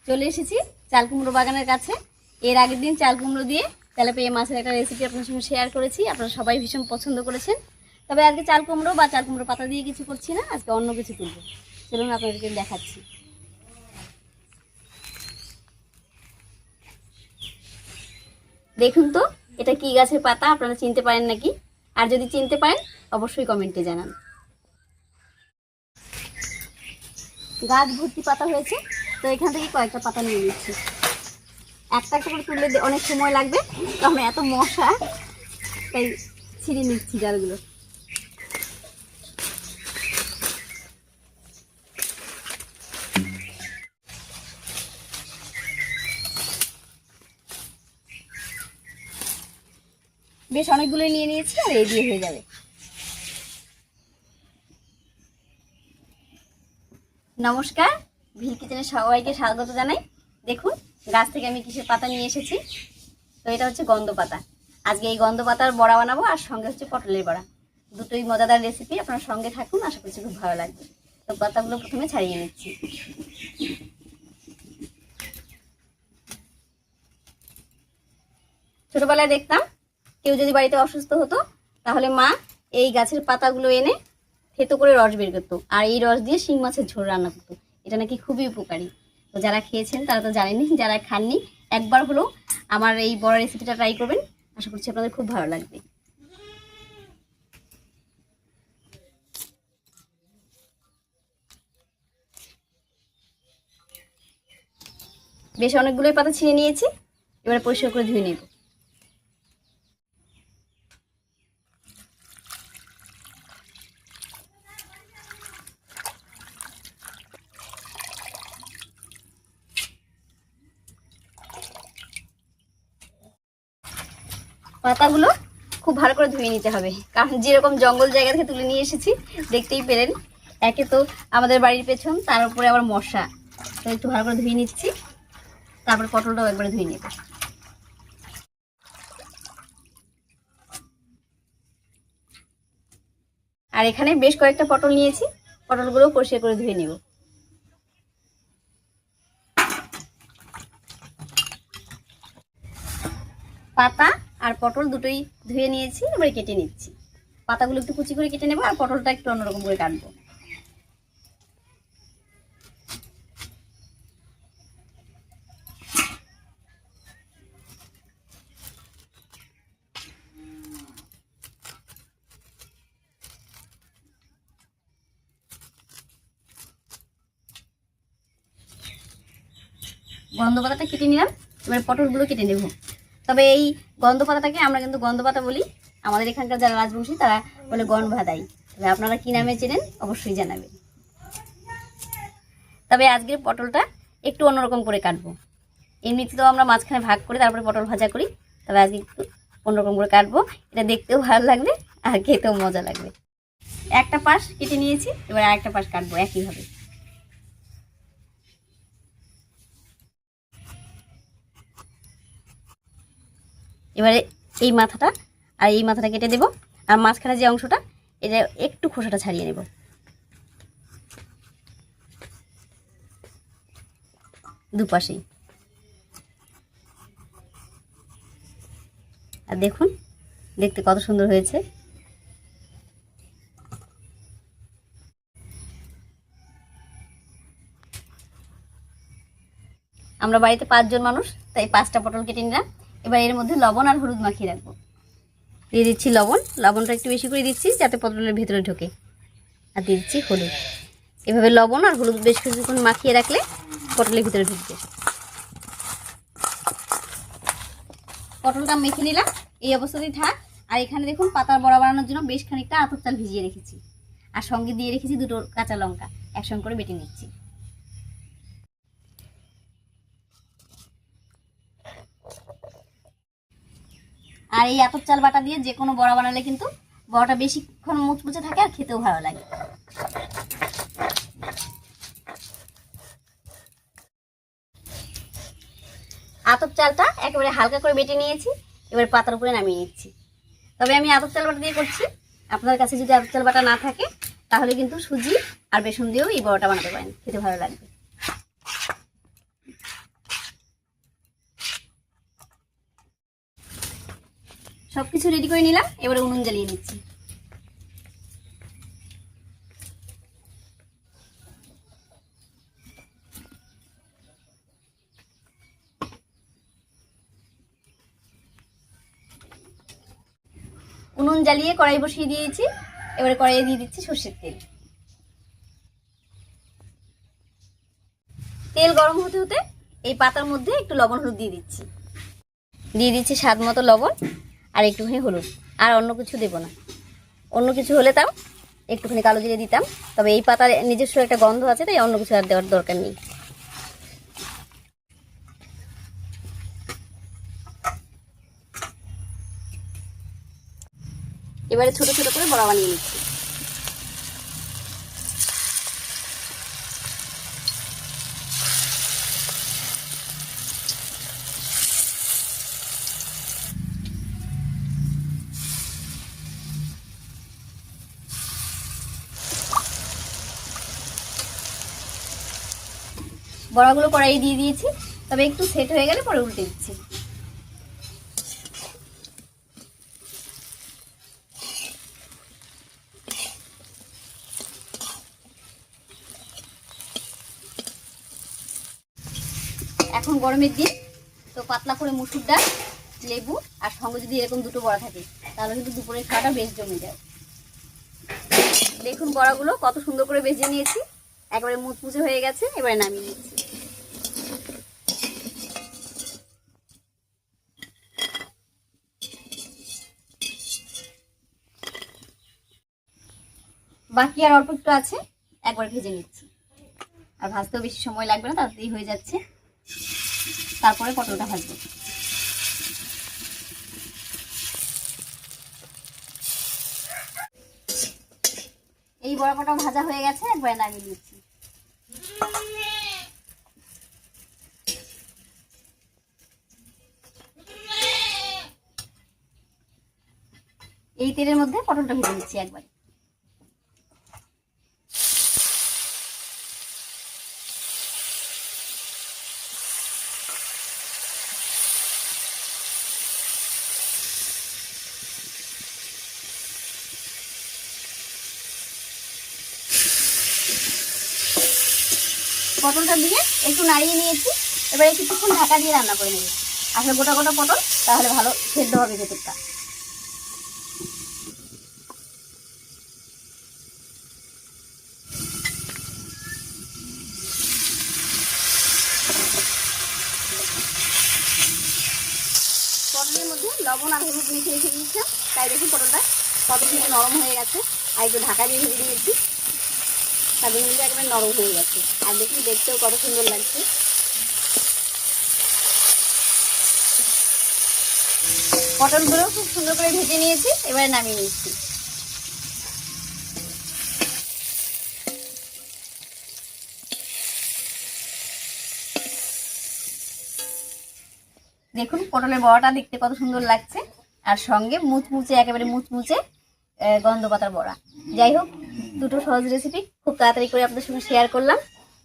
চলে এসেছি চাল কুমড়ো বাগানের কাছে। এর আগের দিন চাল কুমড়ো দিয়ে তেলাপিয়া মাছের একটা রেসিপি আপনার সঙ্গে শেয়ার করেছি, আপনারা সবাই ভীষণ পছন্দ করেছেন। তবে আজকে চাল কুমড়ো বা চাল কুমড়ো পাতা দিয়ে কিছু করছি না, আজকে অন্য কিছু তুলব। চলুন আপনাদেরকে দেখাচ্ছি। দেখুন তো এটা কি গাছের পাতা, আপনারা চিনতে পারেন নাকি? আর যদি চিনতে পারেন অবশ্যই কমেন্টে জানান। গাছ ভর্তি পাতা হয়েছে, তো এখান থেকে কয়েকটা পাতা নিয়ে নিচ্ছি। একটা একটা করে তুললে অনেক সময় লাগবে, তখন এত মশা তাই ছিঁড়ে নিচ্ছি ডালগুলো। বেশ অনেকগুলো নিয়ে নিয়েছি, আর এই দিয়ে হয়ে যাবে। নমস্কার, ভিল কিচেনে সবাইকে স্বাগত জানাই। দেখুন গাছ থেকে আমি কিসের পাতা নিয়ে এসেছি। তো এটা হচ্ছে গন্ধ পাতা। আজকে এই গন্ধ পাতার বড়া বানাবো, আর সঙ্গে হচ্ছে পটলের বড়া। দুটোই মজাদার রেসিপি, আপনার সঙ্গে থাকুন, আশা করছি খুব ভালো লাগবে। তো পাতাগুলো প্রথমে ছাড়িয়ে নিচ্ছি। ছোটবেলায় দেখতাম কেউ যদি বাড়িতে অসুস্থ হতো, তাহলে মা এই গাছের পাতাগুলো এনে থেতো করে রস বের করতো, আর এই রস দিয়ে শিং মাছের ঝোল রান্না করতো। এটা নাকি খুবই উপকারী। তো যারা খেয়েছেন তারা তো জানেনই, যারা খাননি একবার হলেও আমার এই বড় রেসিপিটা ট্রাই করবেন, আশা করছি আপনাদের খুব ভালো লাগবে। বেশ অনেকগুলোই পাতা ছিঁড়ে নিয়েছি, এবারে পরিষ্কার করে ধুয়ে নেব। পাতাগুলো খুব ভালো করে ধুয়ে নিতে হবে, কারণ যেরকম জঙ্গল জায়গা থেকে তুলে নিয়ে এসেছি দেখতেই পেলেন। একে তো আমাদের বাড়ির পেছন, তার উপরে আবার মশা। তো একটু ভালো করে ধুয়ে নিচ্ছি, তারপর পটলটাও একবারে ধুয়ে নেব। আর এখানে বেশ কয়েকটা পটল নিয়েছি, পটলগুলো পরিষ্কার করে ধুয়ে নেব। পাতা আর পটল দুটোই ধুয়ে নিয়েছি, এবারে কেটে নিচ্ছি। পাতাগুলো একটু কুচি করে কেটে নেব, আর পটলটা একটু অন্যরকম করে কাটবো। গন্ধ পাতাটা কেটে নিলাম, এবারে পটলগুলো কেটে নেব। তবে এই গন্ধ পাতাটাকে আমরা কিন্তু গন্ধ পাতা বলি, আমাদের এখানকার যারা রাজবংশী তারা বলে গণ ভাদাই। তবে আপনারা কি নামে চেনেন অবশ্যই জানাবেন। তবে আজকের পটলটা একটু অন্যরকম করে কাটবো। এমনিতে তো আমরা মাঝখানে ভাগ করে তারপরে পটল ভাজা করি, তবে আজকে একটু অন্যরকম করে কাটবো। এটা দেখতেও ভালো লাগবে আর খেতেও মজা লাগবে। একটা পাশ কেটে নিয়েছি, এবার আরেকটা পাশ কাটবো একইভাবে। এবারে এই মাথাটা আর এই মাথাটা কেটে দেব, আর মাঝখানে যে অংশটা এটা একটু খোসাটা ছাড়িয়ে নেব। দুপাশেই। আর দেখুন দেখতে কত সুন্দর হয়েছে। আমরা বাড়িতে 5 জন মানুষ, তাই 5টা পটল কেটে নিলাম। এবার এর মধ্যে লবণ আর হলুদ মাখিয়ে রাখবো। দিয়ে দিচ্ছি লবণ, লবণটা একটু বেশি করে দিচ্ছি যাতে পটলের ভেতরে ঢোকে। আর দিয়ে দিচ্ছি হলুদ। এভাবে লবণ আর হলুদ বেশ কিছুক্ষণ মাখিয়ে রাখলে পটলের ভিতরে ঢুকবে। পটলটা মেখে নিলাম, এই অবস্থাতেই থাক। আর এখানে দেখুন পাতার বড়া বানানোর জন্য বেশ খানিকটা আতপ চাল ভিজিয়ে রেখেছি, আর সঙ্গে দিয়ে রেখেছি 2টো কাঁচা লঙ্কা, একসঙ্গে করে বেটে নিচ্ছি। আর এই আতপ চাল বাটা দিয়ে যে কোনো বড়া বানালে কিন্তু বড়াটা বেশিক্ষণ মুচমুচে থাকে আর খেতেও ভালো লাগে। আতপ চালটা একেবারে হালকা করে বেটে নিয়েছি, এবার পাতার উপরে নামিয়ে নিচ্ছি। তবে আমি আতপ চাল বাটা দিয়ে করছি, আপনার কাছে যদি আতপ চাল বাটা না থাকে তাহলে কিন্তু সুজি আর বেসন দিয়েও এই বড়াটা বানাতে পারেন, খেতে ভালো লাগবে। সবকিছু রেডি করে নিলাম, এবারে উনুন জ্বালিয়ে দিচ্ছি। উনুন জ্বালিয়ে কড়াই বসিয়ে দিয়েছি, এবারে কড়াইয়ে দিয়ে দিচ্ছি সর্ষের তেল। তেল গরম হতে হতে এই পাতার মধ্যে একটু লবণ হলুদ দিয়ে দিচ্ছি। দিয়ে দিচ্ছি স্বাদ মতো লবণ আর একটুখানি হলুদ, আর অন্য কিছু দেব না। অন্য কিছু হলে তাও একটুখানি কালো জিরে দিতাম, তবে এই পাতার নিজস্ব একটা গন্ধ আছে, তাই অন্য কিছু আর দেওয়ার দরকার নেই। এবারে ছোট ছোট করে বড়া বানিয়ে নিচ্ছি। বড়াগুলো কড়াইয়ে দিয়ে দিয়েছি, তবে একটু সেট হয়ে গেলে পরে উল্টে দিচ্ছি। এখন গরমের দিন, তো পাতলা করে মুসুর ডাল, লেবু আর সঙ্গে যদি এরকম দুটো বড়া থাকে, তাহলে কিন্তু দুপুরের খাওয়াটা বেশ জমে যায়। দেখুন বড়াগুলো কত সুন্দর করে ভেজে নিয়েছি, একবারে মুচমুচে হয়ে গেছে। এবারে নামিয়ে নিচ্ছি। বাকি আর অল্প একটু আছে, একবার ভেজে নিচ্ছি। আর ভাজতেও বেশি সময় লাগবে না, তাড়াতাড়ি হয়ে যাচ্ছে। তারপরে পটলটা ভাজবো। এই বড়া কটাও ভাজা হয়ে গেছে, একবার নামিয়ে নিচ্ছি। এই তেলের মধ্যে পটলটা ভেজে নিচ্ছি একবার। পটলটা দিয়ে একটু নাড়িয়ে নিয়েছি, এবারে কিছুক্ষণ ঢাকা দিয়ে রান্না করে নেব। আসলে গোটা গোটা পটল, তাহলে ভালো সেদ্ধ হবে ভেতরটা। পটলের মধ্যে লবণ আর হলুদ মেখে রেখে দিয়েছিলাম, তাই দেখুন পটলটা কত সুন্দর নরম হয়ে গেছে। আর একটু ঢাকা দিয়ে ভেজে নিয়েছি, তাদের মধ্যে একবারে নরম হয়ে গেছে। আর দেখুন দেখতেও কত সুন্দর লাগছে। পটলগুলো খুব সুন্দর করে ভেজে নিয়েছি, এবারে নামিয়ে নিচ্ছি। দেখুন পটলের বড়াটা দেখতে কত সুন্দর লাগছে, আর সঙ্গে মুচমুচে, একেবারে মুচমুচে গন্ধ পাতার বড়া। যাই হোক, দুটো সহজ রেসিপি খুব তাড়াতাড়ি করে আপনাদের সঙ্গে শেয়ার করলাম।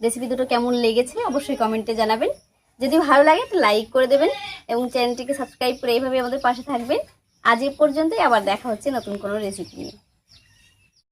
রেসিপি দুটো কেমন লেগেছে অবশ্যই কমেন্টে জানাবেন। যদি ভালো লাগে তো লাইক করে দেবেন এবং চ্যানেলটিকে সাবস্ক্রাইব করে এইভাবে আমাদের পাশে থাকবেন। আজ এ পর্যন্তই, আবার দেখা হচ্ছে নতুন কোনো রেসিপি নিয়ে।